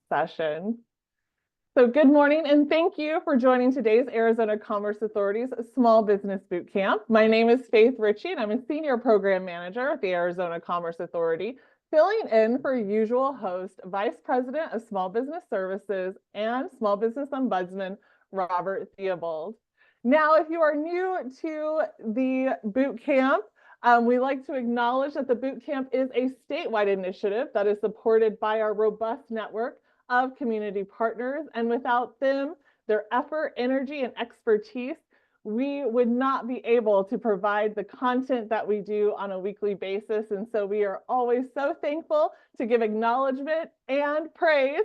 session. So good morning and thank you for joining today's Arizona Commerce Authority's Small Business Boot Camp. My name is Faith Ritchie and I'm a Senior Program Manager at the Arizona Commerce Authority, filling in for usual host, Vice President of Small Business Services and Small Business Ombudsman, Robert Theobald. Now, if you are new to the boot camp, we like to acknowledge that the boot camp is a statewide initiative that is supported by our robust network of community partners, and without them, their effort, energy, and expertise, we would not be able to provide the content that we do on a weekly basis. And so we are always so thankful to give acknowledgement and praise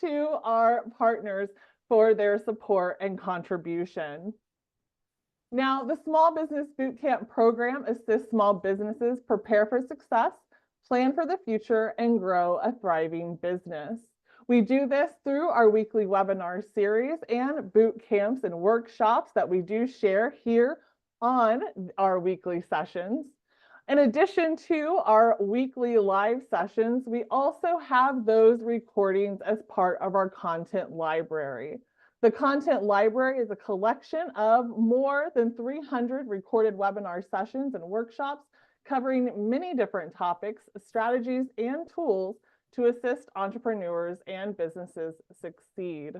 to our partners for their support and contribution. Now, the Small Business Bootcamp program assists small businesses prepare for success, plan for the future, and grow a thriving business. We do this through our weekly webinar series and boot camps and workshops that we do share here on our weekly sessions. In addition to our weekly live sessions, we also have those recordings as part of our content library. The content library is a collection of more than 300 recorded webinar sessions and workshops covering many different topics, strategies, and tools to assist entrepreneurs and businesses succeed.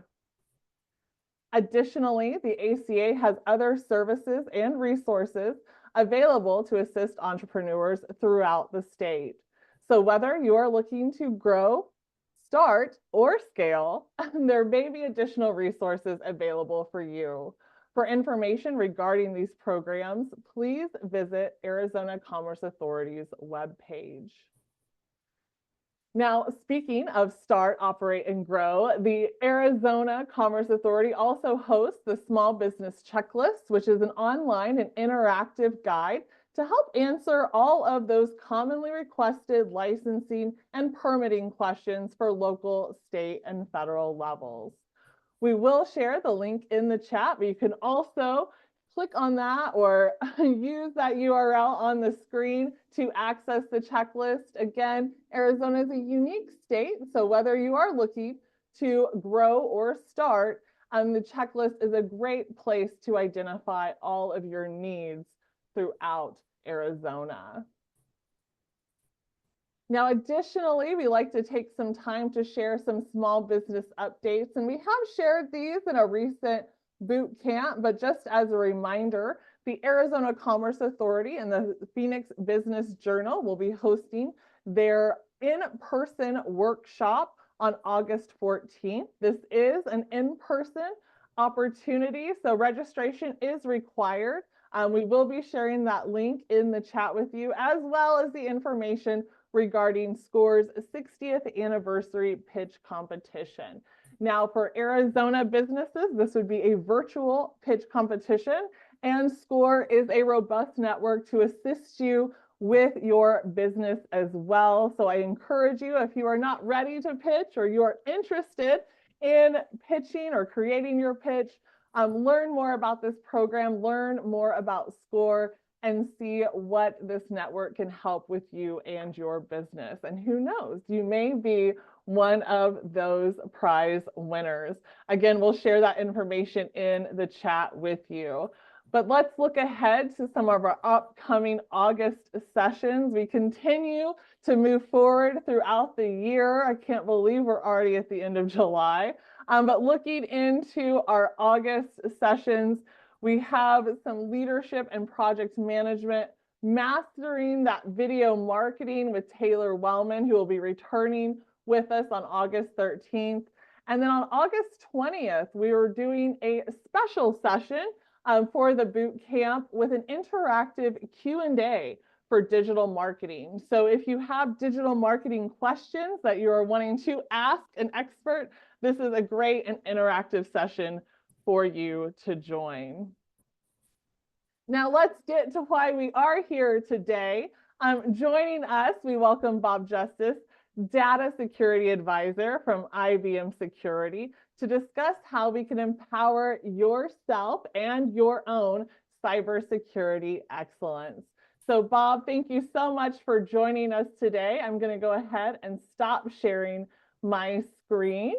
Additionally, the ACA has other services and resources available to assist entrepreneurs throughout the state. So whether you are looking to grow, start, or scale, there may be additional resources available for you. For information regarding these programs, please visit Arizona Commerce Authority's webpage. Now, speaking of start, operate, and grow, the Arizona Commerce Authority also hosts the Small Business Checklist, which is an online and interactive guide to help answer all of those commonly requested licensing and permitting questions for local, state, and federal levels. We will share the link in the chat, but you can also click on that or use that URL on the screen to access the checklist. Again, Arizona is a unique state, so whether you are looking to grow or start, the checklist is a great place to identify all of your needs throughout Arizona. Now, additionally, we like to take some time to share some small business updates, and we have shared these in a recent boot camp, but just as a reminder, the Arizona Commerce Authority and the Phoenix Business Journal will be hosting their in-person workshop on August 14th. This is an in-person opportunity, so registration is required. We will be sharing that link in the chat with you, as well as the information regarding SCORE's 60th anniversary pitch competition. Now, for Arizona businesses, this would be a virtual pitch competition, and SCORE is a robust network to assist you with your business as well. So I encourage you, if you are not ready to pitch or you are interested in pitching or creating your pitch, learn more about this program, learn more about SCORE, and see what this network can help with you and your business. And who knows, you may be one of those prize winners. Again, we'll share that information in the chat with you. But let's look ahead to some of our upcoming August sessions. We continue to move forward throughout the year. I can't believe we're already at the end of July. But looking into our August sessions, we have some leadership and project management, mastering that video marketing with Taylor Wellman, who will be returning with us on August 13th. And then on August 20th, we are doing a special session for the boot camp with an interactive Q&A for digital marketing. So if you have digital marketing questions that you are wanting to ask an expert, this is a great and interactive session for you to join. Now let's get to why we are here today. Joining us, we welcome Bob Justice, Data Security Advisor from IBM Security, to discuss how we can empower yourself and your own cybersecurity excellence. So Bob, thank you so much for joining us today. I'm going to go ahead and stop sharing my screen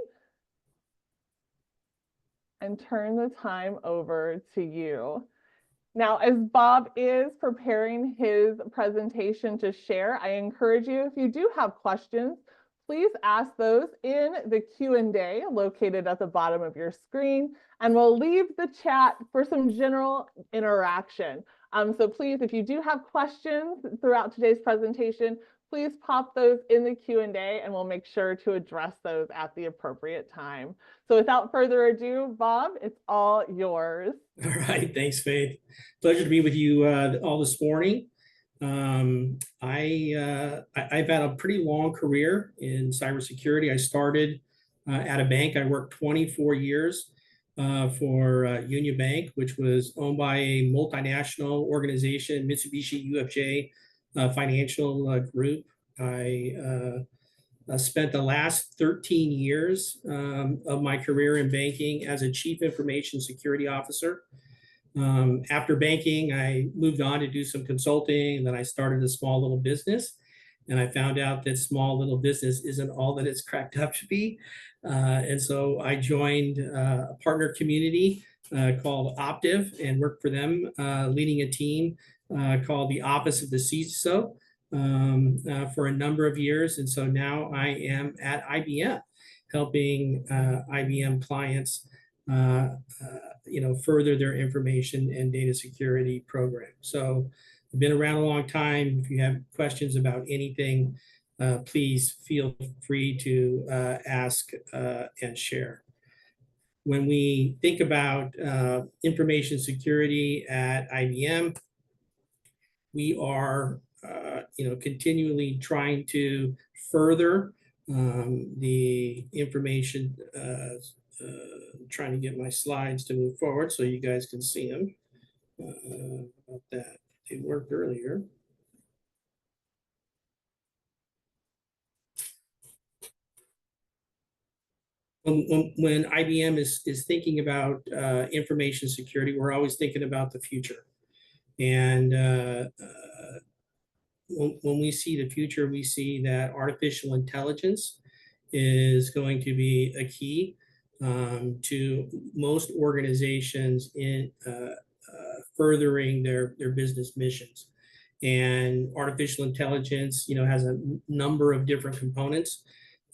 and turn the time over to you. Now, as Bob is preparing his presentation to share, I encourage you, if you do have questions, please ask those in the Q&A located at the bottom of your screen, and we'll leave the chat for some general interaction. So please, if you do have questions throughout today's presentation, please pop those in the Q&A and we'll make sure to address those at the appropriate time. So without further ado, Bob, it's all yours. All right, thanks, Faith. Pleasure to be with you all this morning. I've had a pretty long career in cybersecurity. I started at a bank. I worked 24 years for Union Bank, which was owned by a multinational organization, Mitsubishi UFJ Financial Group. I spent the last 13 years of my career in banking as a chief information security officer. After banking, I moved on to do some consulting, and then I started a small little business. And I found out that small little business isn't all that it's cracked up to be. And so I joined a partner community called Optiv and worked for them, leading a team called the Office of the CISO for a number of years. And so now I am at IBM, helping IBM clients further their information and data security program. So I've been around a long time. If you have questions about anything, please feel free to ask and share. When we think about information security at IBM, we are continually trying to further the information. Trying to get my slides to move forward so you guys can see them. About that, it worked earlier. When IBM is thinking about information security, we're always thinking about the future. And when we see the future, we see that artificial intelligence is going to be a key to most organizations in furthering their business missions. And artificial intelligence, has a number of different components.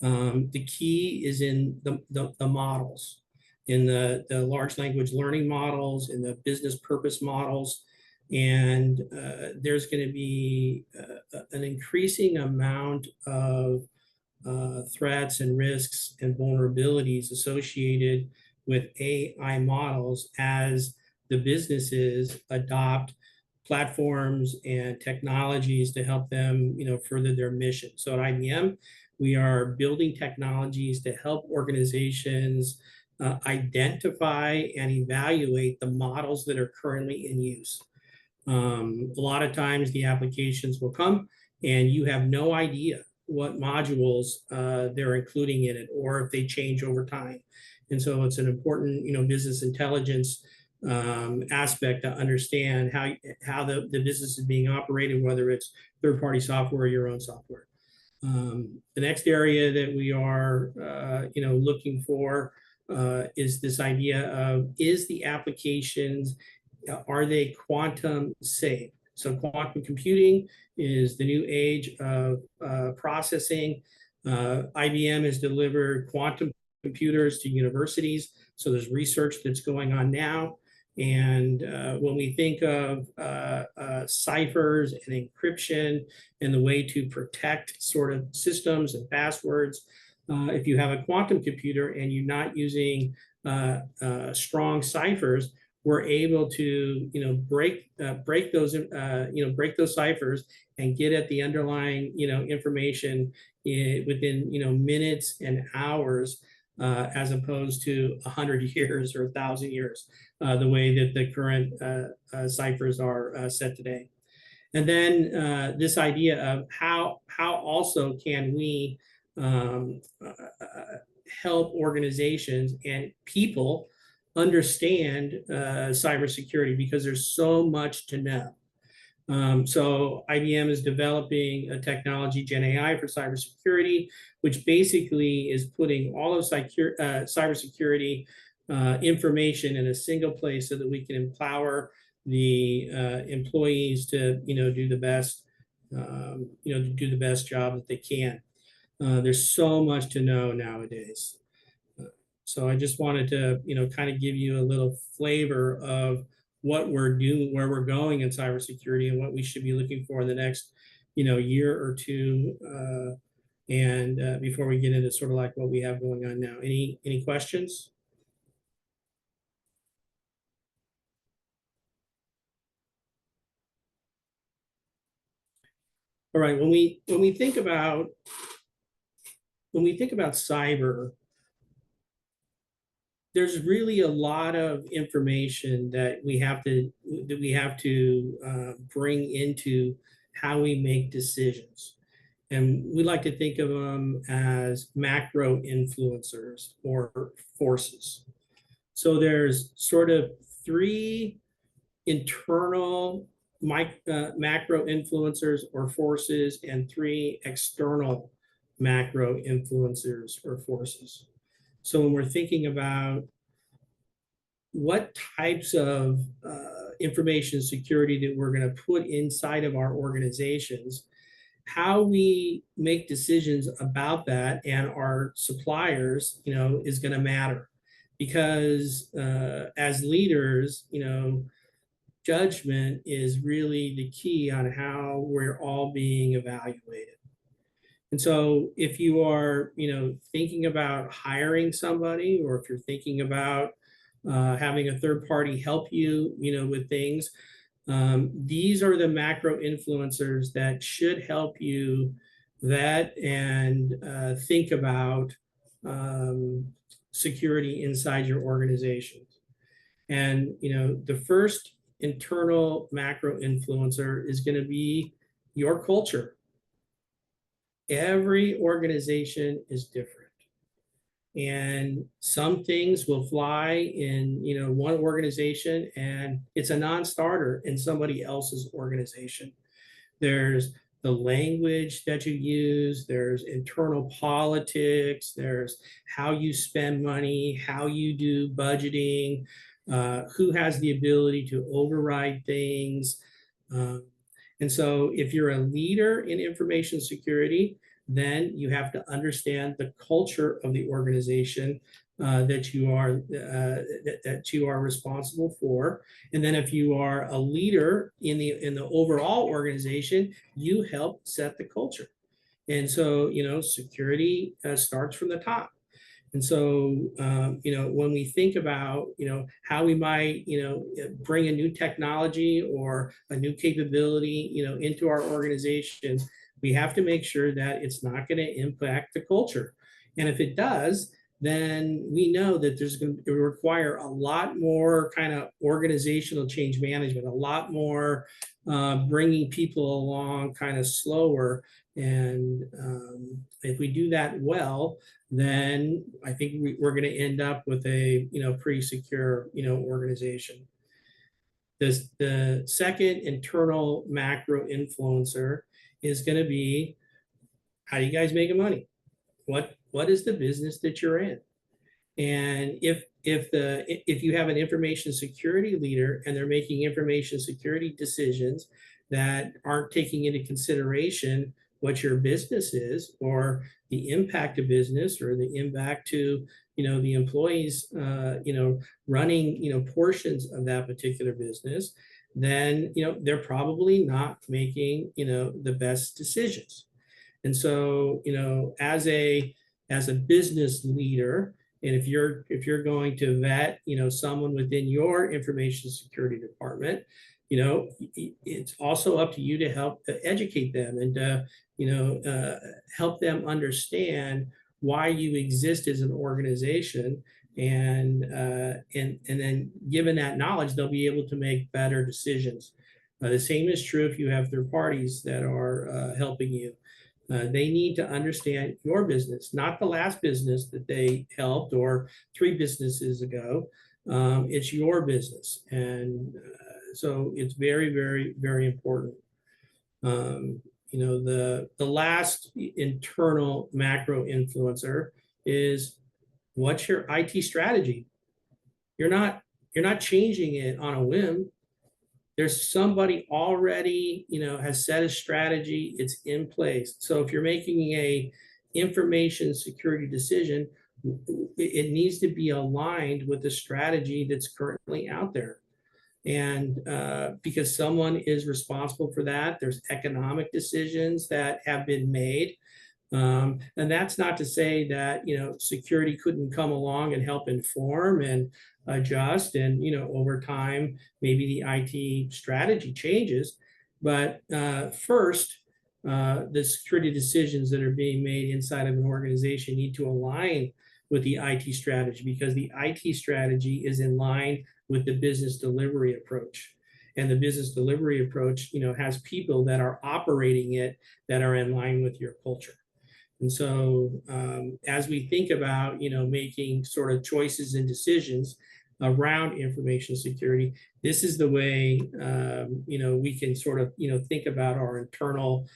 The key is in the models, in the large language learning models, in the business purpose models. And there's going to be an increasing amount of threats and risks and vulnerabilities associated with AI models as the businesses adopt platforms and technologies to help them, further their mission. So at IBM, we are building technologies to help organizations identify and evaluate the models that are currently in use. A lot of times the applications will come and you have no idea what modules they're including in it, or if they change over time. And so it's an important, business intelligence aspect to understand how the business is being operated, whether it's third-party software or your own software. The next area that we are, looking for is this idea of, is the applications, are they quantum safe? So quantum computing is the new age of processing. IBM has delivered quantum computers to universities. So there's research that's going on now. And when we think of ciphers and encryption and the way to protect sort of systems and passwords, if you have a quantum computer and you're not using strong ciphers, we're able to, break those ciphers and get at the underlying, information within, minutes and hours, as opposed to 100 years or 1,000 years, the way that the current ciphers are set today. And then this idea of how also can we help organizations and people understand cybersecurity, because there's so much to know. So IBM is developing a technology, Gen AI, for cybersecurity, which basically is putting all of cybersecurity information in a single place so that we can empower the employees to, do the best, to do the best job that they can. There's so much to know nowadays. So I just wanted to, kind of give you a little flavor of what we're doing, where we're going in cybersecurity, and what we should be looking for in the next, year or two. And before we get into sort of like what we have going on now, any questions? All right, when we think about cyber, there's really a lot of information that we have to bring into how we make decisions. And we like to think of them as macro influencers or forces. So there's sort of three internal macro influencers or forces and three external macro influencers or forces. So when we're thinking about what types of information security that we're going to put inside of our organizations, how we make decisions about that and our suppliers, is going to matter. Because as leaders, judgment is really the key on how we're all being evaluated. And so if you are, thinking about hiring somebody, or if you're thinking about having a third party help you, with things, these are the macro influencers that should help you vet and think about security inside your organization. And the first internal macro influencer is going to be your culture. Every organization is different. And some things will fly in, one organization, and it's a non-starter in somebody else's organization. There's the language that you use, there's internal politics, there's how you spend money, how you do budgeting, who has the ability to override things. And so if you're a leader in information security, then you have to understand the culture of the organization that you are responsible for. And then if you are a leader in the overall organization, you help set the culture. And so, security starts from the top. And so, when we think about, how we might, bring a new technology or a new capability, into our organizations, we have to make sure that it's not going to impact the culture. And if it does, then we know that there's going to require a lot more kind of organizational change management, a lot more bringing people along kind of slower. And if we do that well, then I think we're going to end up with a pretty secure organization. The second internal macro influencer is going to be, how do you guys make money? What is the business that you're in? And if you have an information security leader and they're making information security decisions that aren't taking into consideration what your business is, or the impact of business, or the impact to the employees running portions of that particular business, then they're probably not making the best decisions. And so as a business leader, and if you're going to vet someone within your information security department, it's also up to you to help educate them and help them understand why you exist as an organization. And then given that knowledge, they'll be able to make better decisions. The same is true if you have third parties that are helping you. They need to understand your business, not the last business that they helped or 3 businesses ago. It's your business. And So it's very, very, very important. The last internal macro influencer is, what's your IT strategy? You're not changing it on a whim. There's somebody already, has set a strategy, it's in place. So if you're making a information security decision, it needs to be aligned with the strategy that's currently out there. And because someone is responsible for that, there's economic decisions that have been made. And that's not to say that, security couldn't come along and help inform and adjust. And, over time, maybe the IT strategy changes. But first, the security decisions that are being made inside of an organization need to align with the IT strategy, because the IT strategy is in line with the business delivery approach. And the business delivery approach, has people that are operating it that are in line with your culture. And so as we think about, making sort of choices and decisions around information security, this is the way, we can sort of, think about our internal,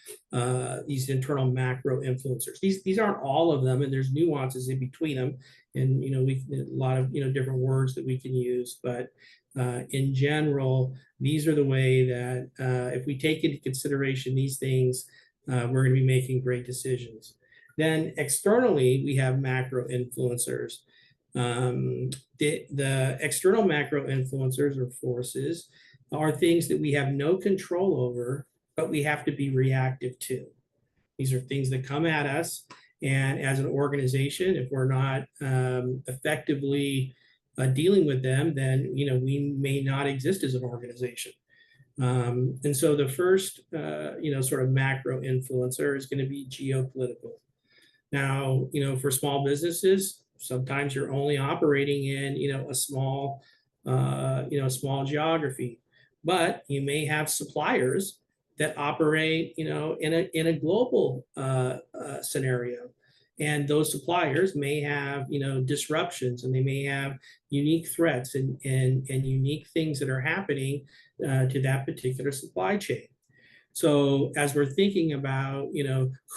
these internal macro influencers. These aren't all of them, and there's nuances in between them. And, we a lot of, different words that we can use. But in general, these are the way that if we take into consideration these things, we're going to be making great decisions. Then externally, we have macro influencers. The external macro influencers or forces are things that we have no control over, but we have to be reactive to. These are things that come at us. And as an organization, if we're not effectively dealing with them, then we may not exist as an organization. And so the first sort of macro influencer is going to be geopolitical. Now, for small businesses, sometimes you're only operating in, a small, small geography, but you may have suppliers that operate, in a global scenario. And those suppliers may have, disruptions, and they may have unique threats and unique things that are happening to that particular supply chain. So as we're thinking about,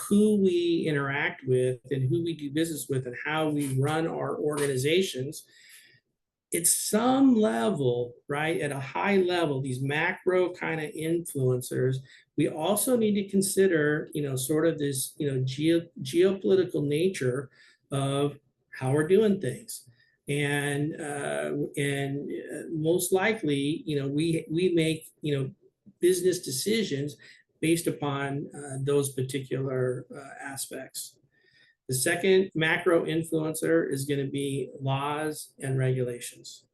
who we interact with and who we do business with and how we run our organizations, at some level, right, at a high level, these macro kind of influencers, we also need to consider, sort of this, geopolitical nature of how we're doing things. And most likely, we make, business decisions based upon those particular aspects. The second macro influencer is going to be laws and regulations.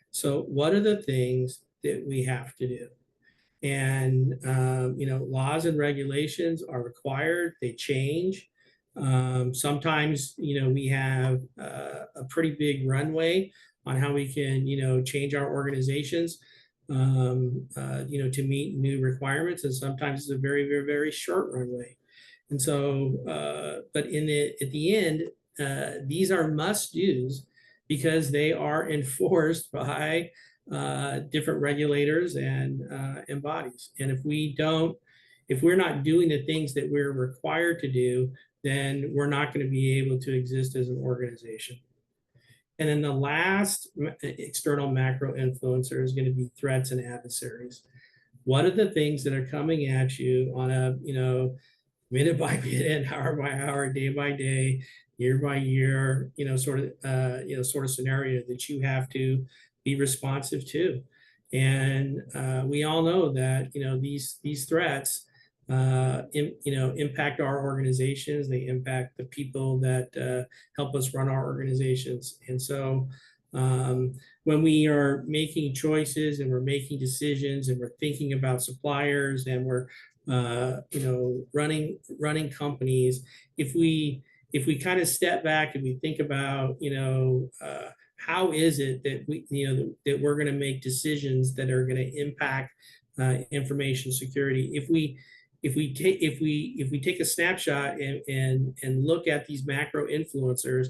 So what are the things that we have to do? And, laws and regulations are required, they change. Sometimes, we have a pretty big runway on how we can, change our organizations, to meet new requirements. And sometimes it's a very, very, very short runway. And so, but at the end, these are must-dos because they are enforced by different regulators and bodies. And if we're not doing the things that we're required to do, then we're not going to be able to exist as an organization. And then the last external macro influencer is going to be threats and adversaries. What are the things that are coming at you on a, minute by minute, hour by hour, day by day, year by year, sort of scenario that you have to be responsive to? And we all know that, these threats, impact our organizations. They impact the people that help us run our organizations. And so when we are making choices and we're making decisions and we're thinking about suppliers and we're running companies, if we kind of step back and we think about how is it that that we're going to make decisions that are going to impact information security, if we take a snapshot and look at these macro influencers,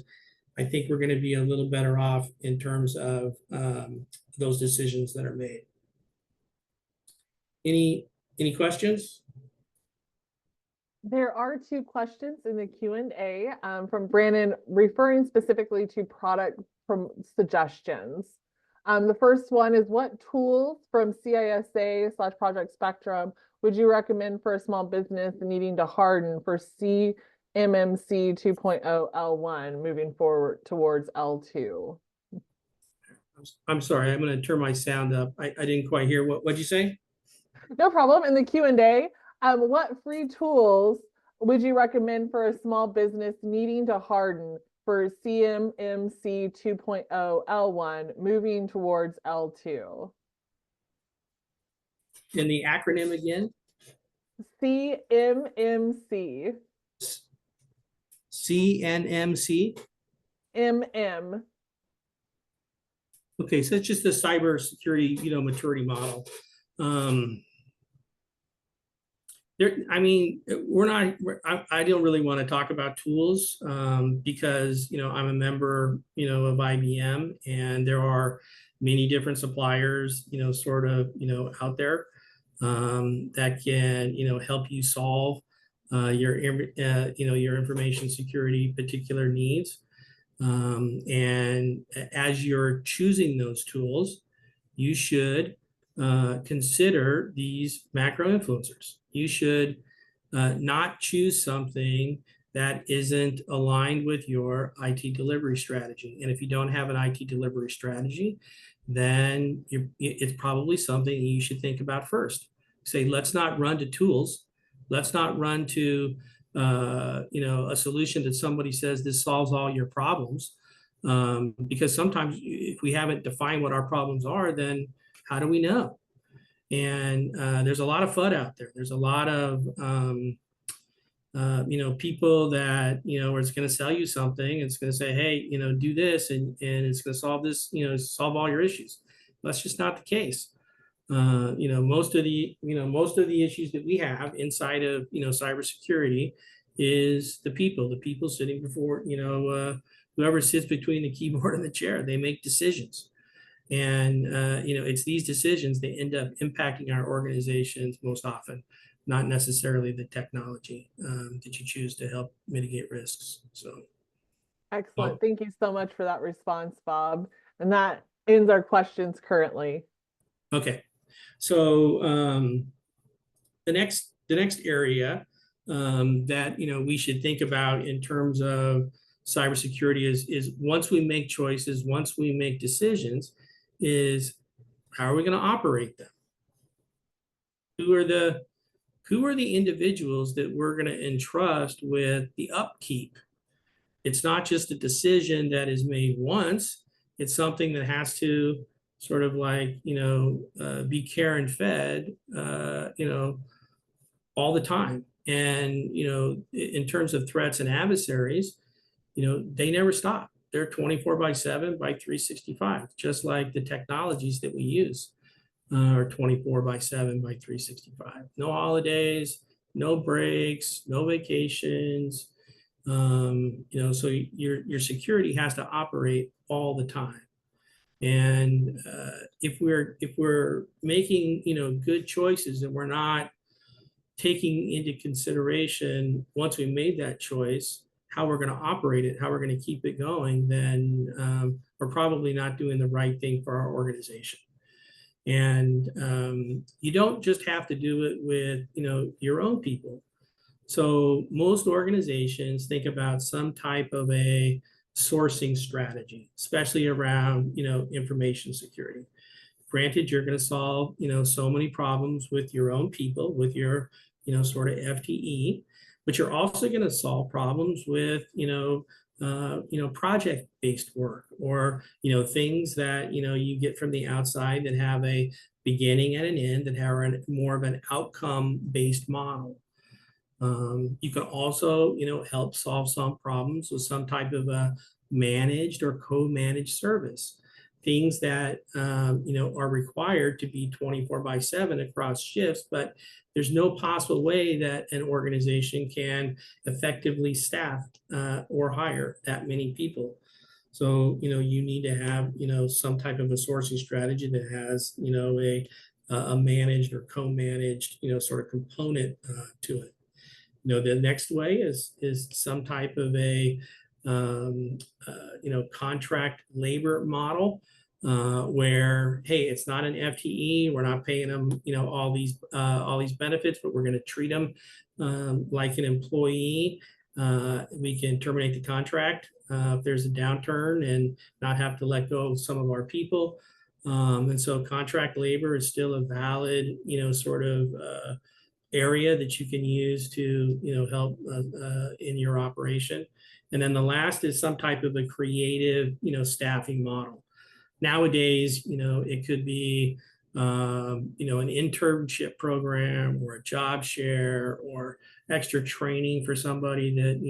I think we're going to be a little better off in terms of those decisions that are made. Any questions? There are two questions in the Q&A from Brandon referring specifically to product from suggestions. The first one is, what tools from CISA/Project Spectrum would you recommend for a small business needing to harden for CMMC 2.0 L1 moving forward towards L2? I'm sorry, I'm going to turn my sound up. I didn't quite hear. What'd you say? No problem. In the Q&A, what free tools would you recommend for a small business needing to harden for CMMC 2.0 L1 moving towards L2? And the acronym again? CMMC. CNMC? MM. Okay, so it's just the cybersecurity, maturity model. I mean, I don't really want to talk about tools because, I'm a member, of IBM, and there are many different suppliers, sort of, out there that can, help you solve your information security particular needs. And as you're choosing those tools, you should consider these macro influencers. You should not choose something that isn't aligned with your IT delivery strategy. And if you don't have an IT delivery strategy, then it's probably something you should think about first. Say, let's not run to tools. Let's not run to a solution that somebody says this solves all your problems. Because sometimes if we haven't defined what our problems are, then how do we know? And there's a lot of FUD out there. There's a lot of people that are going to sell you something. It's going to say, hey, do this, and it's going to solve this, solve all your issues. That's just not the case. Most of the issues that we have inside of cybersecurity is the people sitting before whoever sits between the keyboard and the chair. They make decisions. And, it's these decisions that end up impacting our organizations most often, not necessarily the technology that you choose to help mitigate risks. So. Excellent. Thank you so much for that response, Bob. And that ends our questions currently. Okay. So the next area that we should think about in terms of cybersecurity is once we make choices, once we make decisions, is how are we going to operate them? Who are the individuals that we're going to entrust with the upkeep? It's not just a decision that is made once. It's something that has to sort of like, be care and fed, all the time. And, in terms of threats and adversaries, they never stop. They're 24/7 by 365, just like the technologies that we use are 24/7 by 365. No holidays, no breaks, no vacations. So your security has to operate all the time. And if we're making good choices and we're not taking into consideration once we made that choice how we're going to operate it, how we're going to keep it going, then we're probably not doing the right thing for our organization. And you don't just have to do it with your own people. So most organizations think about some type of a sourcing strategy, especially around information security. Granted, you're going to solve so many problems with your own people, with your sort of FTE, but you're also going to solve problems with project-based work, or things that you get from the outside that have a beginning and an end, that have more of an outcome-based model. You can also help solve some problems with some type of a managed or co-managed service. Things that are required to be 24/7 across shifts, but there's no possible way that an organization can effectively staff or hire that many people. So you need to have some type of a sourcing strategy that has a managed or co-managed, sort of component to it. The next way is some type of a contract labor model, where, hey, it's not an FTE, we're not paying them all these benefits, but we're going to treat them like an employee. We can terminate the contract if there's a downturn and not have to let go of some of our people. And so contract labor is still a valid sort of area that you can use to help in your operation. And then the last is some type of a creative staffing model. Nowadays, it could be an internship program or a job share or extra training for somebody that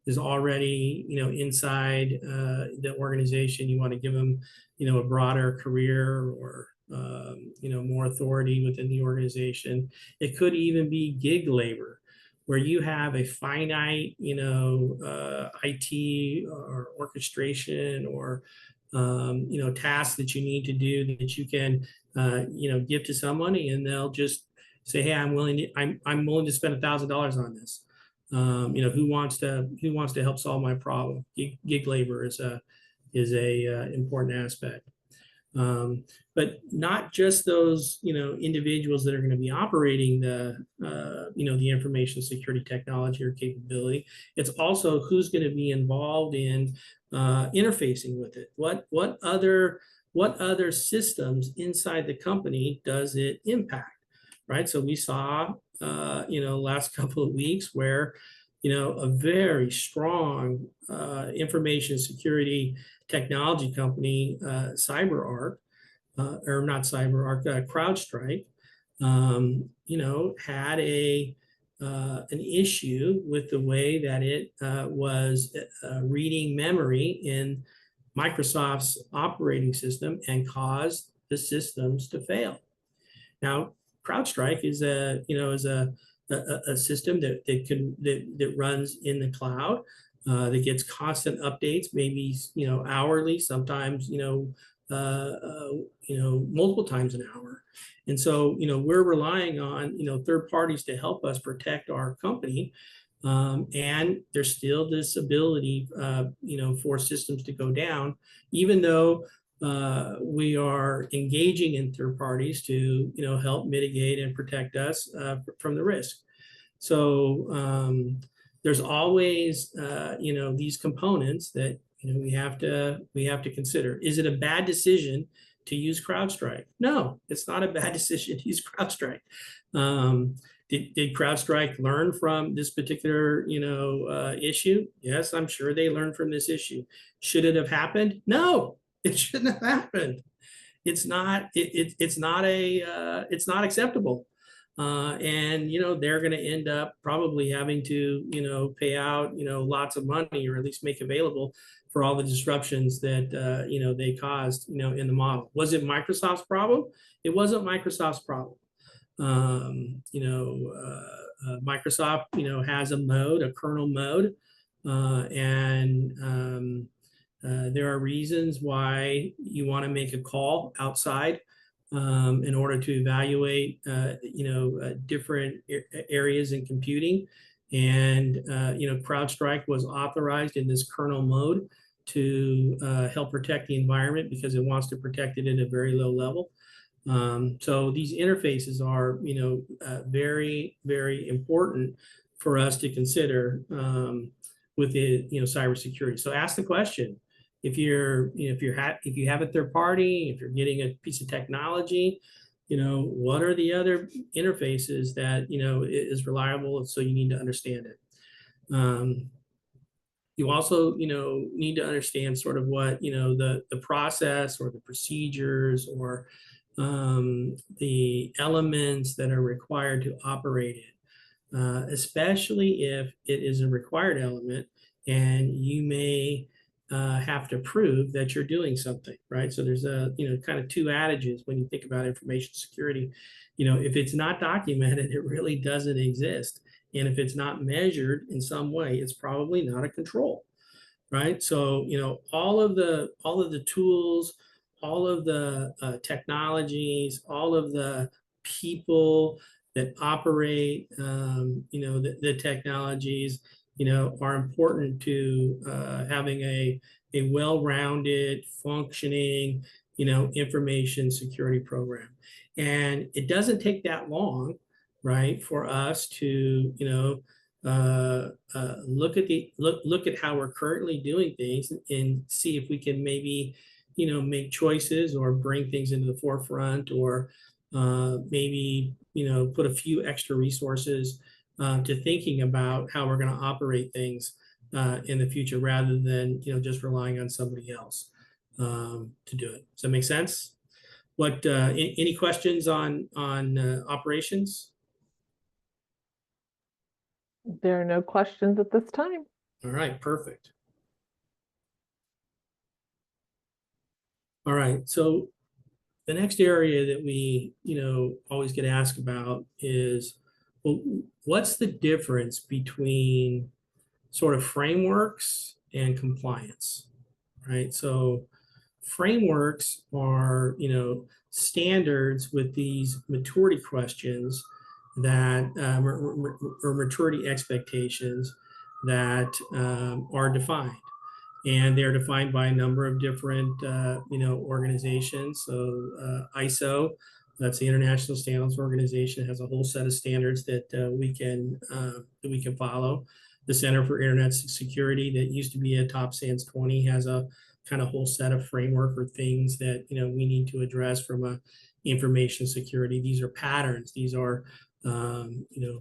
is already inside the organization. You want to give them a broader career or more authority within the organization. It could even be gig labor, where you have a finite IT or orchestration or tasks that you need to do that you can give to somebody, and they'll just say, hey, I'm willing to spend $1,000 on this. Who wants to help solve my problem? Gig labor is a important aspect. But not just those individuals that are going to be operating the information security technology or capability. It's also who's going to be involved in interfacing with it. What other systems inside the company does it impact, right? So we saw last couple of weeks where a very strong information security technology company, CyberArk, or not CyberArk, CrowdStrike, had an issue with the way that it was reading memory in Microsoft's operating system and caused the systems to fail. Now, CrowdStrike is a system that runs in the cloud, that gets constant updates, maybe hourly, sometimes multiple times an hour. And so we're relying on third parties to help us protect our company. And there's still this ability for systems to go down, even though we are engaging in third parties to help mitigate and protect us from the risk. So there's always these components that we have to consider. Is it a bad decision to use CrowdStrike? No, it's not a bad decision to use CrowdStrike. Did CrowdStrike learn from this particular issue? Yes, I'm sure they learned from this issue. Should it have happened? No, it shouldn't have happened. It's not acceptable. And they're going to end up probably having to pay out lots of money, or at least make available for all the disruptions that they caused in the model. Was it Microsoft's problem? It wasn't Microsoft's problem. Microsoft has a kernel mode, and there are reasons why you want to make a call outside in order to evaluate different areas in computing. And CrowdStrike was authorized in this kernel mode to help protect the environment because it wants to protect it at a very low level. So these interfaces are very, very important for us to consider with the cybersecurity. So ask the question: if you have a third party, if you're getting a piece of technology, what are the other interfaces that is reliable? So you need to understand it. You also need to understand sort of what the process or the procedures or the elements that are required to operate it, especially if it is a required element and you may have to prove that you're doing something, right? So there's kind of two adages when you think about information security. If it's not documented, it really doesn't exist. And if it's not measured in some way, it's probably not a control, right? So all of the tools, all of the technologies, all of the people that operate, the technologies, are important to having a well-rounded, functioning, information security program. And it doesn't take that long, right, for us to, look at how we're currently doing things and see if we can maybe, make choices or bring things into the forefront, or maybe, put a few extra resources to thinking about how we're going to operate things in the future, rather than, just relying on somebody else to do it. Does that make sense? What, any questions on operations? There are no questions at this time. All right, perfect. All right, so the next area that we, always get asked about is, well, what's the difference between sort of frameworks and compliance, right? So frameworks are, standards with these maturity questions that, or maturity expectations that are defined. And they're defined by a number of different, organizations. So ISO, that's the International Standards Organization, has a whole set of standards that we can follow. The Center for Internet Security, that used to be a top SANS 20, has a kind of whole set of framework or things that we need to address from a information security. These are patterns. These are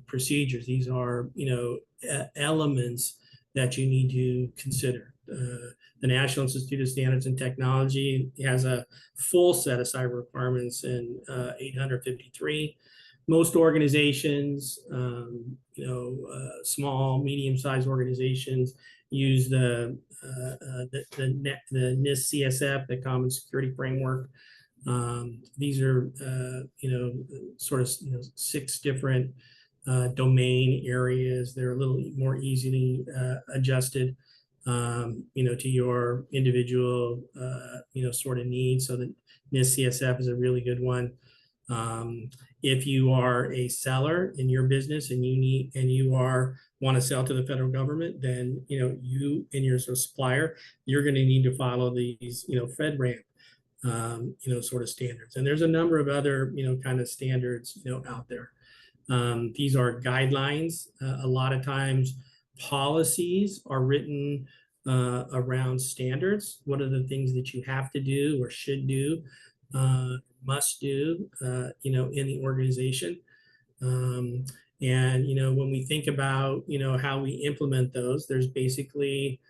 procedures. These are elements that you need to consider. The National Institute of Standards and Technology has a full set of cyber requirements in 853. Most organizations, small, medium-sized organizations, use the NIST CSF, the Common Security Framework. These are, sort of, 6 different domain areas. They're a little more easily adjusted, to your individual, sort of needs. So the NIST CSF is a really good one. If you are a seller in your business and you want to sell to the federal government, then you and your supplier, you're going to need to follow these FedRAMP sort of standards. And there's a number of other kind of standards out there. These are guidelines. A lot of times policies are written around standards. What are the things that you have to do or should do, must do, in the organization? And, when we think about, how we implement those, there's basically,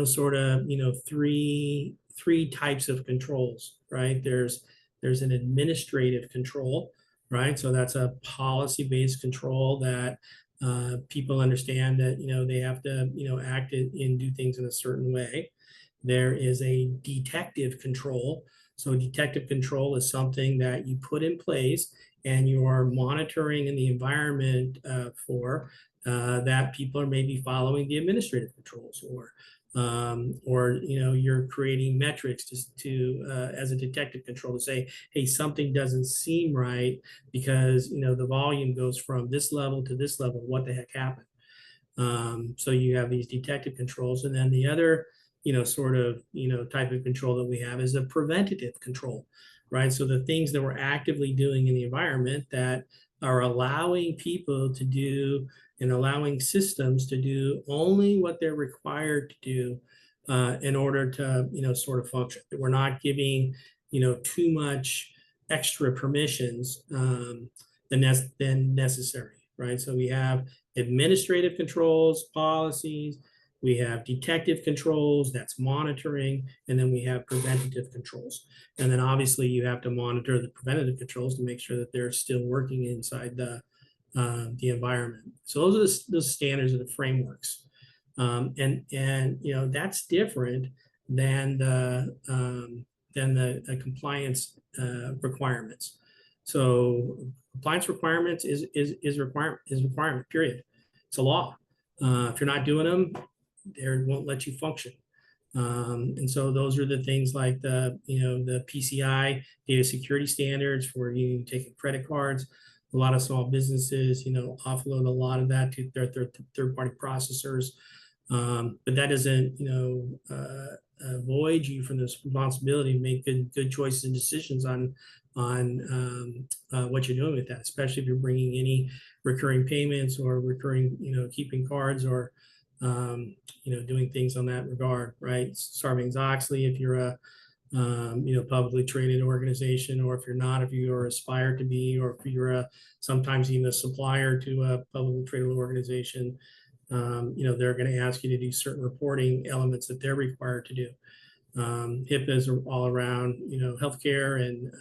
sort of, three types of controls, right? There's an administrative control, right? So that's a policy-based control that people understand that, they have to, act and do things in a certain way. There is a detective control. So detective control is something that you put in place and you are monitoring in the environment for that people are maybe following the administrative controls, or you're creating metrics to as a detective control to say, hey, something doesn't seem right because the volume goes from this level to this level. What the heck happened? So you have these detective controls, and then the other sort of type of control that we have is a preventative control, right? So the things that we're actively doing in the environment that are allowing people to do and allowing systems to do only what they're required to do in order to sort of function. We're not giving too much extra permissions than necessary, right? So we have administrative controls, policies, we have detective controls, that's monitoring, and then we have preventative controls. And then obviously you have to monitor the preventative controls to make sure that they're still working inside the environment. So those are the standards of the frameworks. And that's different than the compliance requirements. So compliance requirements is requirement, period. It's a law. If you're not doing them, they won't let you function. And so those are the things like the PCI data security standards for you taking credit cards. A lot of small businesses, offload a lot of that to their third-party processors. But that doesn't, avoid you from this responsibility to make good choices and decisions on what you're doing with that, especially if you're bringing any recurring payments or recurring, keeping cards or doing things on that regard, right? Sarbanes-Oxley, if you're a publicly traded organization, or if you're not, if you are aspire to be, or if you're sometimes even a supplier to a publicly traded organization, they're going to ask you to do certain reporting elements that they're required to do. HIPAAs are all around, healthcare and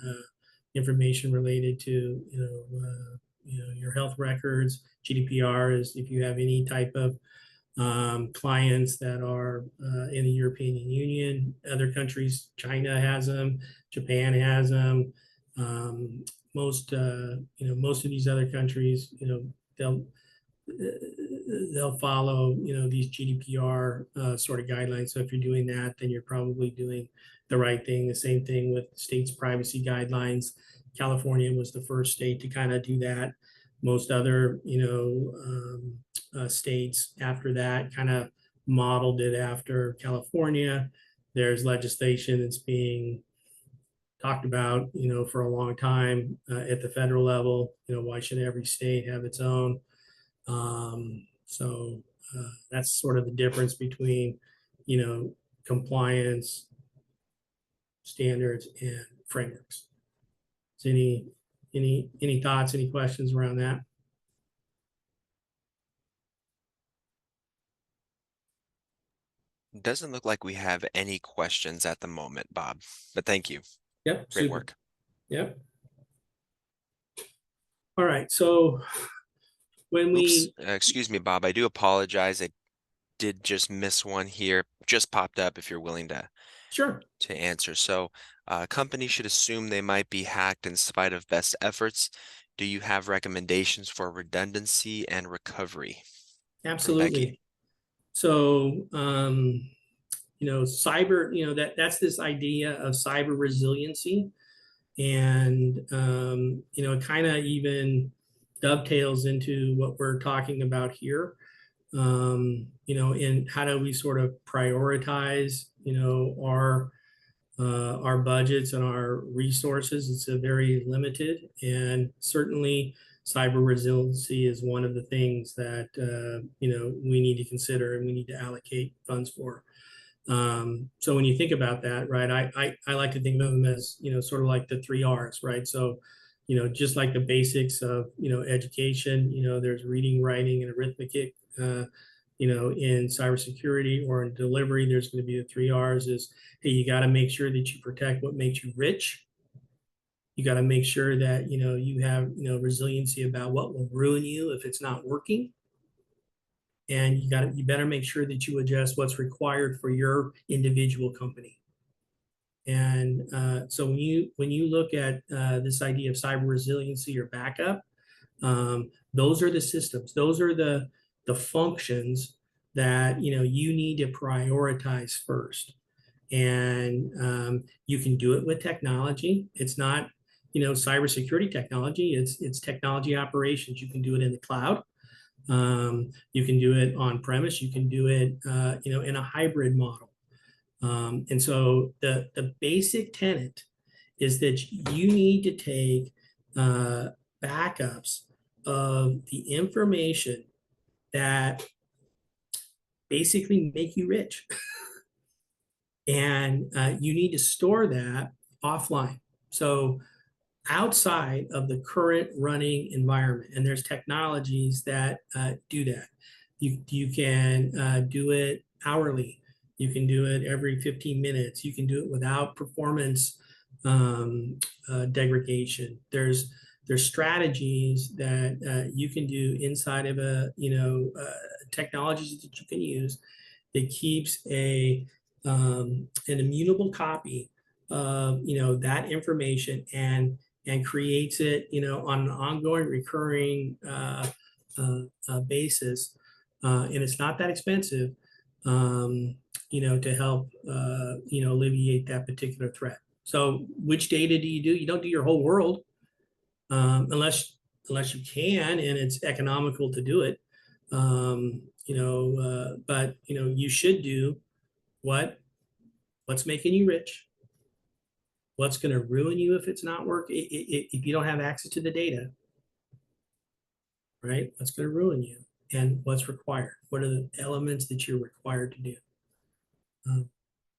information related to, your health records. GDPR is if you have any type of clients that are in the European Union, other countries, China has them, Japan has them. Most most of these other countries, they'll follow these GDPR sort of guidelines. So if you're doing that, then you're probably doing the right thing. The same thing with states' privacy guidelines. California was the first state to kind of do that. Most other states after that kind of modeled it after California. There's legislation that's being talked about for a long time at the federal level. Why should every state have its own? So that's sort of the difference between, compliance standards and frameworks. So any thoughts, any questions around that? Doesn't look like we have any questions at the moment, Bob, but thank you. Yep. Great Super. work. Yep. All right. So when Oops, we, excuse me, Bob. I do apologize. I did just miss one here. Just popped up if you're willing sure. to answer. So, companies should assume they might be hacked in spite of best efforts. Do you have recommendations for redundancy and recovery? From Becky. Absolutely. So, cyber, that's this idea of cyber resiliency. And, it kind of even dovetails into what we're talking about here. And how do we sort of prioritize, our budgets and our resources? It's a very limited, and certainly cyber resiliency is one of the things that we need to consider and we need to allocate funds for. So when you think about that, right, I like to think of them as, sort of like the 3 R's, right? So, just like the basics of, education, there's reading, writing, and arithmetic, in cybersecurity or in delivery, there's going to be the 3 R's is, hey, you got to make sure that you protect what makes you rich. You got to make sure that, you have, resiliency about what will ruin you if it's not working. And you better make sure that you adjust what's required for your individual company. And so when you look at this idea of cyber resiliency or backup, those are the systems, those are the functions that you need to prioritize first. And you can do it with technology. It's not cybersecurity technology. It's technology operations. You can do it in the cloud. You can do it on premise. You can do it, in a hybrid model. And so the basic tenet is that you need to take backups of the information that basically make you rich. And you need to store that offline. So outside of the current running environment. And there's technologies that do that. You can do it hourly. You can do it every 15 minutes. You can do it without performance degradation. There's strategies that you can do inside of technologies that you can use that keeps an immutable copy of that information and creates it on an ongoing recurring basis, and it's not that expensive, to help, alleviate that particular threat. So which data do? You don't do your whole world, unless you can, and it's economical to do it. But you should do what's making you rich, what's going to ruin you if it's not working, if you don't have access to the data, right? What's going to ruin you, and what's required. What are the elements that you're required to do?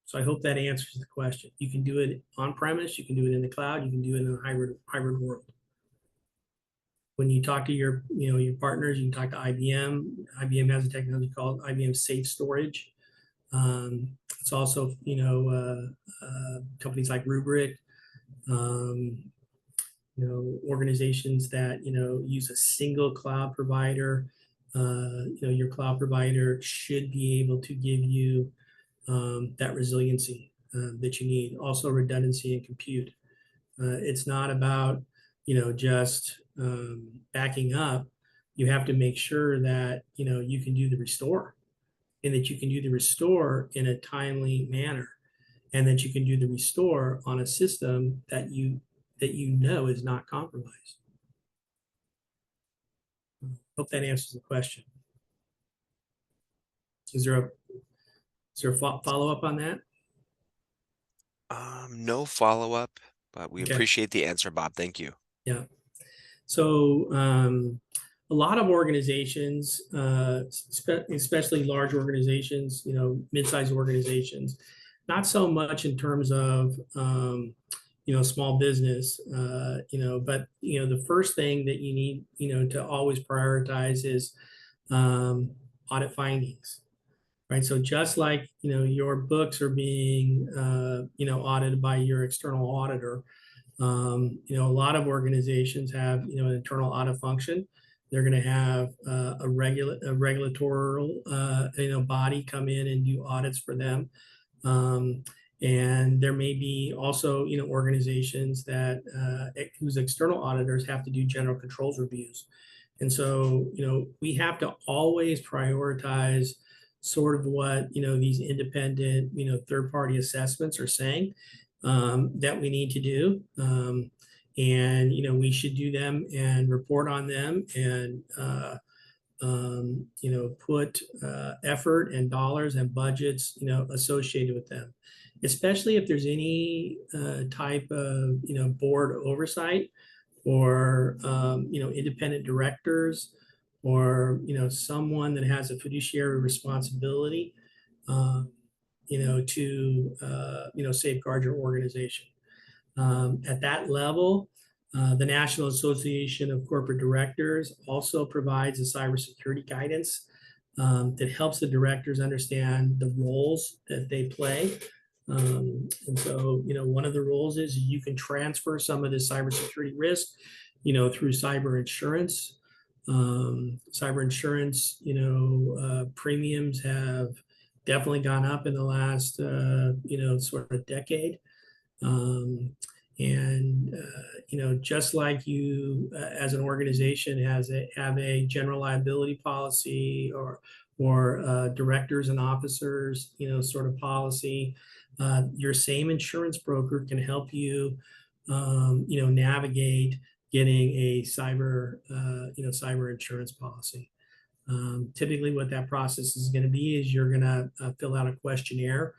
So I hope that answers the question. You can do it on premise, you can do it in the cloud, you can do it in a hybrid world. When you talk to your partners, you can talk to IBM. IBM has a technology called IBM Safe Storage. It's also companies like Rubrik, organizations that use a single cloud provider. Your cloud provider should be able to give you that resiliency that you need. Also redundancy and compute. It's not about just backing up. You have to make sure that you can do the restore, and that you can do the restore in a timely manner, and that you can do the restore on a system that is not compromised. Hope that answers the question. Is there a follow-up on that? No follow-up, but we Okay. appreciate the answer, Bob. Thank you. Yeah. So a lot of organizations, especially large organizations, mid-sized organizations, not so much in terms of small business, but the first thing that you need to always prioritize is audit findings. Right. So just like, your books are being, audited by your external auditor, a lot of organizations have, an internal audit function. They're going to have a regulatory, body come in and do audits for them. And there may be also, organizations that whose external auditors have to do general controls reviews. And so, we have to always prioritize sort of what, these independent, third-party assessments are saying that we need to do. And, we should do them and report on them and, put effort and dollars and budgets, associated with them, especially if there's any type of, board oversight or, independent directors or, someone that has a fiduciary responsibility, to, safeguard your organization. At that level, the National Association of Corporate Directors also provides a cybersecurity guidance that helps the directors understand the roles that they play. And so, one of the roles is you can transfer some of the cybersecurity risk, through cyber insurance. Cyber insurance, premiums have definitely gone up in the last, sort of decade. Just like you, as an organization, have a general liability policy or directors and officers, sort of policy, your same insurance broker can help you, navigate getting a cyber insurance policy. Typically, what that process is going to be is you're going to fill out a questionnaire.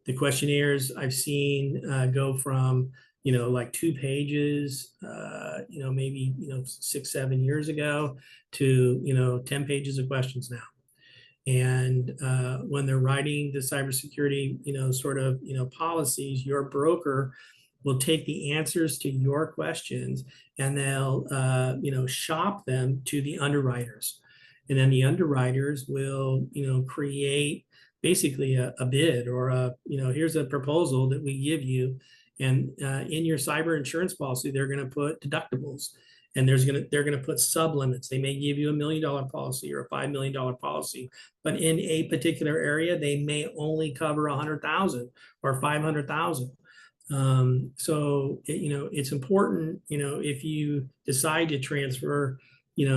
The questionnaires I've seen go from like 2 pages, maybe 6-7 years ago to 10 pages of questions now. And when they're writing the cybersecurity, policies, your broker will take the answers to your questions and they'll, shop them to the underwriters. And then the underwriters will, create basically a bid or here's a proposal that we give you. And in your cyber insurance policy, they're going to put deductibles and they're going to put sublimits. They may give you $1 million policy or a $5 million policy, but in a particular area, they may only cover 100,000 or 500,000. So, it's important, if you decide to transfer,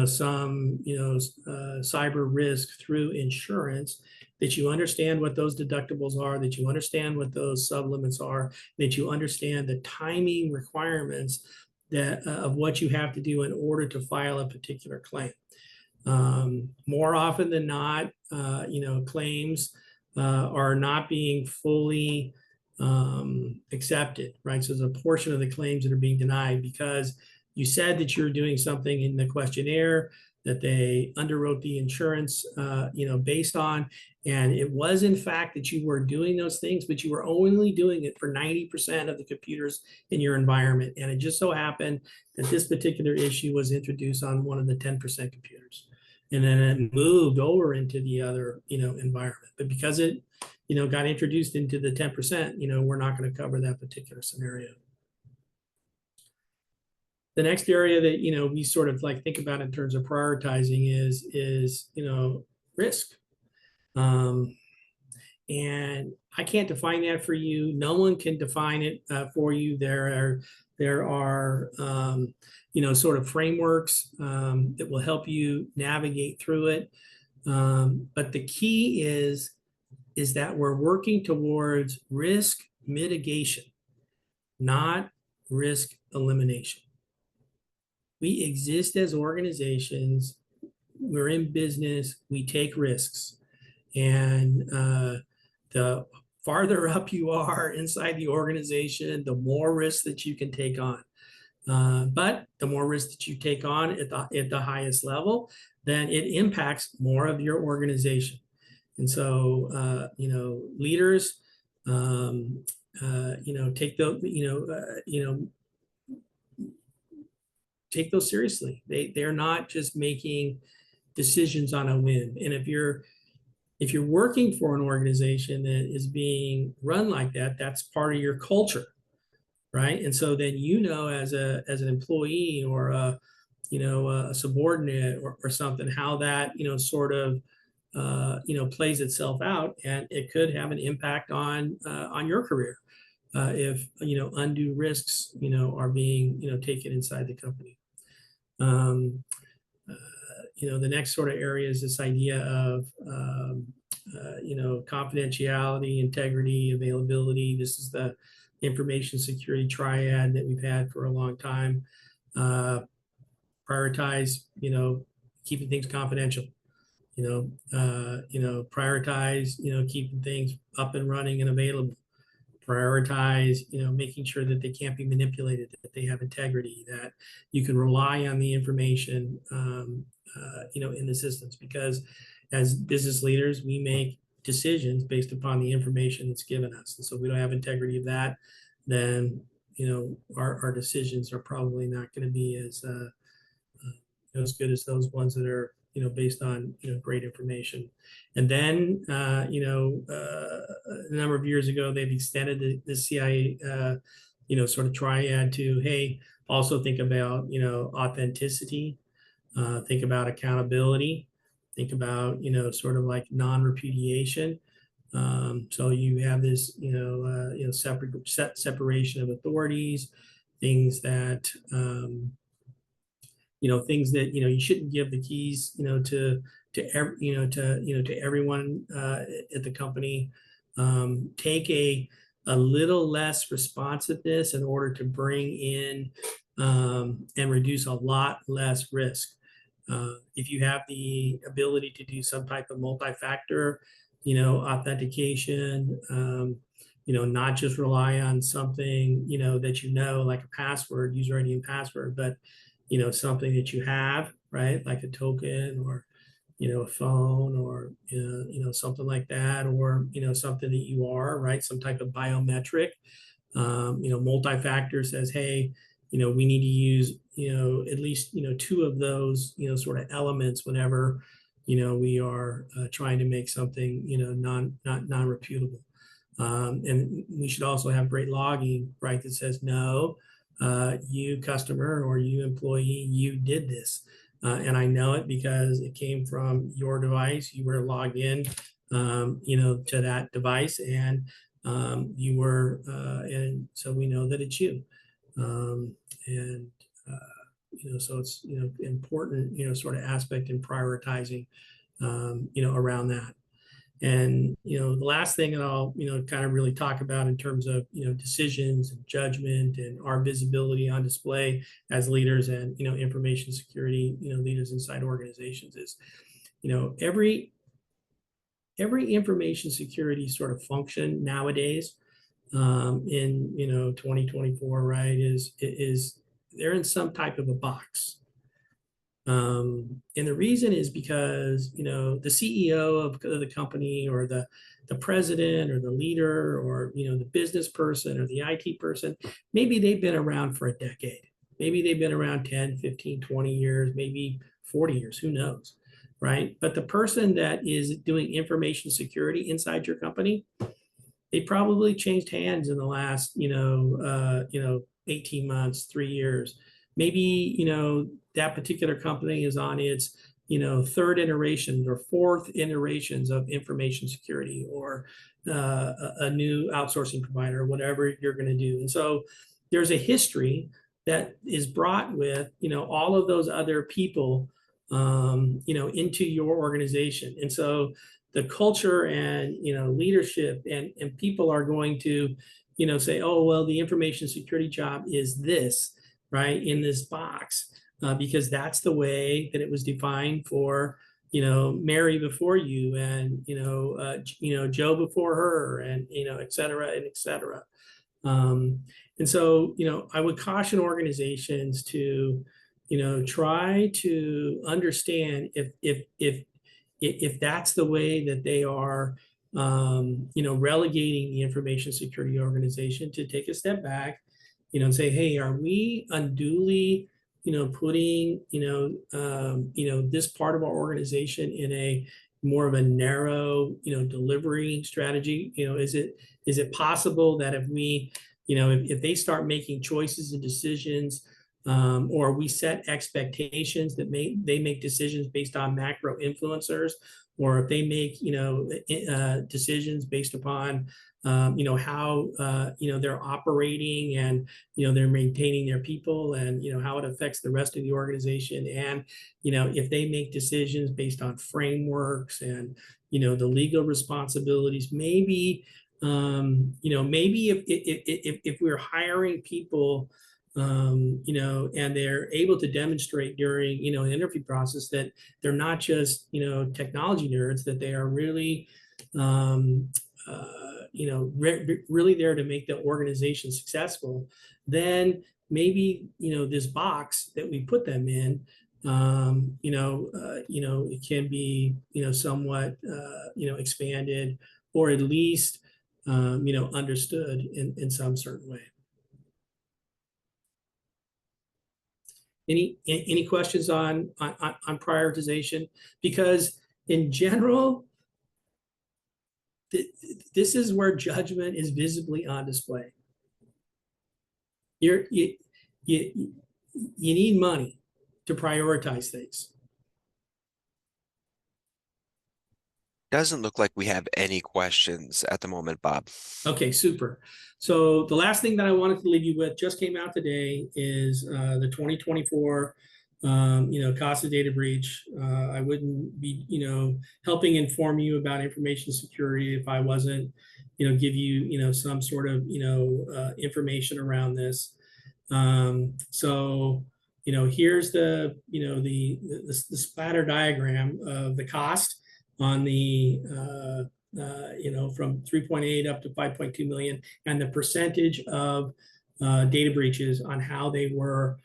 some, cyber risk through insurance, that you understand what those deductibles are, that you understand what those sublimits are, that you understand the timing requirements that of what you have to do in order to file a particular claim. More often than not, claims are not being fully accepted, right? So there's a portion of the claims that are being denied because you said that you're doing something in the questionnaire that they underwrote the insurance, based on, and it was in fact that you were doing those things, but you were only doing it for 90% of the computers in your environment. And it just so happened that this particular issue was introduced on one of the 10% computers. And then it moved over into the other, environment. But because it, got introduced into the 10%, we're not going to cover that particular scenario. The next area that, we sort of like think about in terms of prioritizing is risk. And I can't define that for you. No one can define it for you. There are sort of frameworks that will help you navigate through it. But the key is that we're working towards risk mitigation, not risk elimination. We exist as organizations. We're in business. We take risks. And the farther up you are inside the organization, the more risks that you can take on. But the more risks that you take on at the highest level, then it impacts more of your organization. And so, leaders, take those, take those seriously. They're not just making decisions on a whim. And if you're working for an organization that is being run like that, that's part of your culture, right? And so then as an employee or a subordinate or something, how that sort of plays itself out, and it could have an impact on your career if undue risks are being taken inside the company. The next sort of area is this idea of confidentiality, integrity, availability. This is the information security triad that we've had for a long time. Prioritize, keeping things confidential. Prioritize, keeping things up and running and available. Prioritize, making sure that they can't be manipulated, that they have integrity, that you can rely on the information, in the systems, because as business leaders, we make decisions based upon the information that's given us. And so if we don't have integrity of that, then, our decisions are probably not going to be as good as those ones that are, based on, great information. And then, a number of years ago, they've extended the CIA, sort of triad to, hey, also think about, authenticity, think about accountability, think about, sort of like non-repudiation. So you have this, separation of authorities, things that, things that you shouldn't give the keys to everyone at the company. Take a little less responsiveness in order to bring in and reduce a lot less risk. If you have the ability to do some type of multi-factor authentication, not just rely on something that like a password, user ID and password, but something that you have, right? Like a token or, a phone or, something like that, or, something that you are, right? Some type of biometric, multi-factor says, hey, we need to use, at least, two of those, sort of elements whenever, we are trying to make something, non-reputable. And we should also have great logging, right? That says, no, you customer or you employee, you did this. And I know it because it came from your device. You were logged in, to that device, and you were, and so we know that it's you. So it's, important, sort of aspect in prioritizing, around that. And, the last thing that I'll, kind of really talk about in terms of, decisions and judgment and our visibility on display as leaders and, information security, leaders inside organizations is, every information security sort of function nowadays, in 2024, right, is they're in some type of a box. And the reason is because, the CEO of the company, or the president, or the leader, or, the business person, or the IT person, maybe they've been around for a decade. Maybe they've been around 10, 15, 20 years, maybe 40 years, who knows, right? But the person that is doing information security inside your company, they probably changed hands in the last, 18 months, 3 years. Maybe, that particular company is on its, third iterations or fourth iterations of information security, or a new outsourcing provider, whatever you're going to do. And so there's a history that is brought with, all of those other people, into your organization. And so the culture and, leadership and people are going to, say, oh, well, the information security job is this, right, in this box, because that's the way that it was defined for, Mary before you, and, Joe before her, and, et cetera, and et cetera. And so, I would caution organizations to, try to understand if that's the way that they are, relegating the information security organization, to take a step back, and say, hey, are we unduly, putting, this part of our organization in a more of a narrow, delivery strategy? Is it possible that if we, if they start making choices and decisions, or we set expectations that they make decisions based on macro influencers, or if they make, decisions based upon, how, they're operating, and, they're maintaining their people, and, how it affects the rest of the organization. And, if they make decisions based on frameworks and, the legal responsibilities, maybe, maybe if we're hiring people, and they're able to demonstrate during, an interview process that they're not just, technology nerds, that they are really, really there to make the organization successful, then maybe, this box that we put them in, it can be, somewhat, expanded, or at least, understood in some certain way. Any questions on prioritization? Because in general, this is where judgment is visibly on display. You need money to prioritize things. Doesn't look like we have any questions at the moment, Bob. Okay, super. So the last thing that I wanted to leave you with just came out today is the 2024 cost of data breach. I wouldn't be, helping inform you about information security if I wasn't, give you, some sort of, information around this. So, here's the, the splatter diagram of the cost on the, from 3.8 up to 5.2 million, and the percentage of data breaches on how they were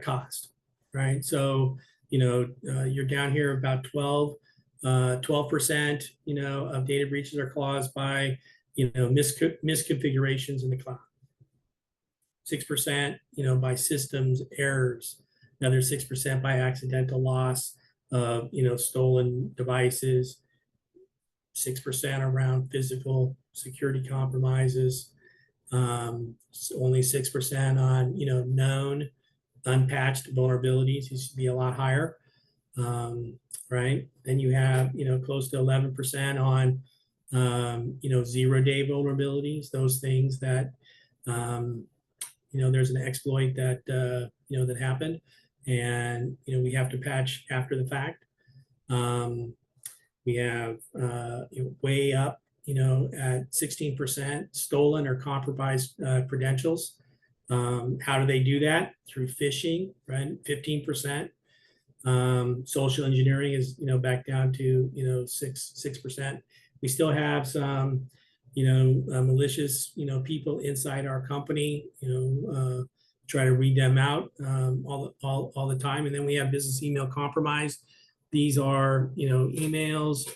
cost, right? So, you're down here about 12%, of data breaches are caused by, misconfigurations in the cloud. 6%, by systems errors. Another 6% by accidental loss of, stolen devices. 6% around physical security compromises. Only 6% on, known unpatched vulnerabilities. These should be a lot higher, right? Then you have, close to 11% on, 0-day vulnerabilities. Those things that, there's an exploit that, that happened, and, we have to patch after the fact. We have way up, at 16% stolen or compromised credentials. How do they do that? Through phishing, right? 15%. Social engineering is, back down to, 6%. We still have some, malicious, people inside our company, try to read them out all the time. And then we have business email compromise. These are, emails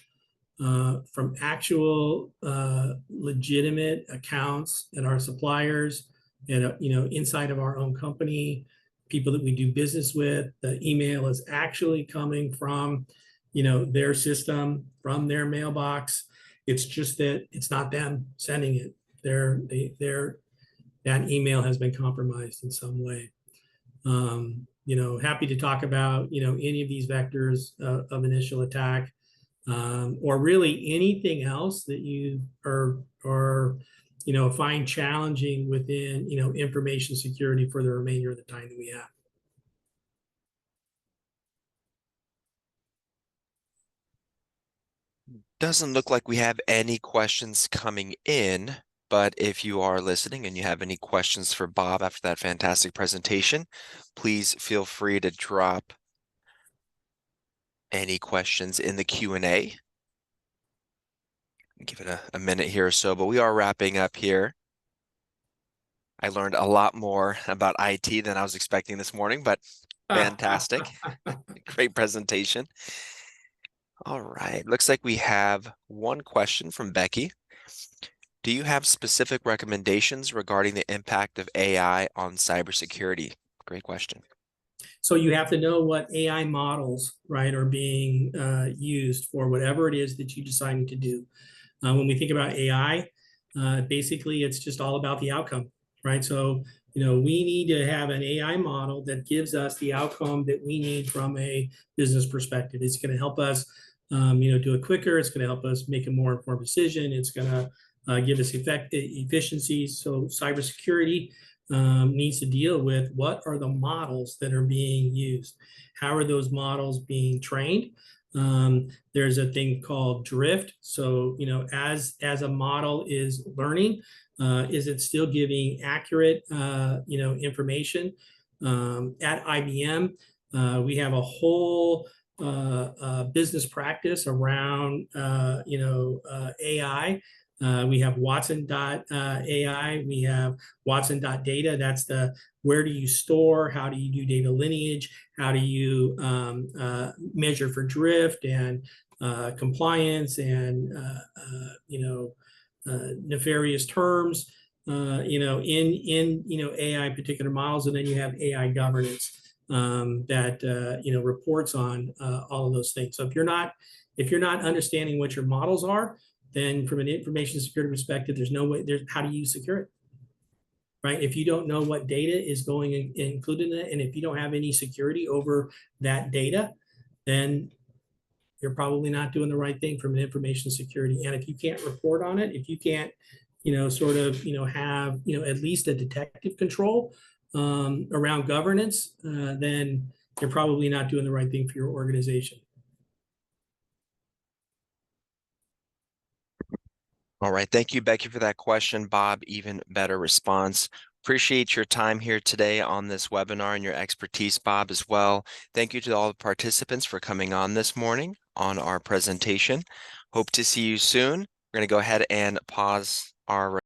from actual legitimate accounts at our suppliers and, inside of our own company, people that we do business with. The email is actually coming from, their system, from their mailbox. It's just that it's not them sending it. That email has been compromised in some way. Happy to talk about, any of these vectors of initial attack, or really anything else that you find challenging within, information security for the remainder of the time that we have. Doesn't look like we have any questions coming in, but if you are listening and you have any questions for Bob after that fantastic presentation, please feel free to drop any questions in the Q&A. Give it a minute here or so, but we are wrapping up here. I learned a lot more about IT than I was expecting this morning, but fantastic. Great presentation. All right, looks like we have one question from Becky. Do you have specific recommendations regarding the impact of AI on cybersecurity? Great question. So you have to know what AI models, right, are being used for whatever it is that you're deciding to do. When we think about AI, basically it's just all about the outcome, right? So, we need to have an AI model that gives us the outcome that we need from a business perspective. It's going to help us, do it quicker. It's going to help us make a more informed decision. It's going to give us efficiencies. So cybersecurity needs to deal with what are the models that are being used. How are those models being trained? There's a thing called drift. So, as a model is learning, is it still giving accurate, information? At IBM, we have a whole business practice around, AI. We have Watson.ai. We have Watson.data. That's the where do you store? How do you do data lineage? How do you measure for drift and compliance and nefarious terms? In AI particular models, and then you have AI governance that reports on all of those things. So if you're not understanding what your models are, then from an information security perspective, there's no way. How do you secure it? Right? If you don't know what data is going included in it, and if you don't have any security over that data, then you're probably not doing the right thing from an information security. And if you can't report on it, if you can't, have, at least a detective control around governance, then you're probably not doing the right thing for your organization. All right. Thank you, Becky, for that question. Bob, even better response. Appreciate your time here today on this webinar and your expertise, Bob, as well. Thank you to all the participants for coming on this morning on our presentation. Hope to see you soon. We're going to go ahead and pause our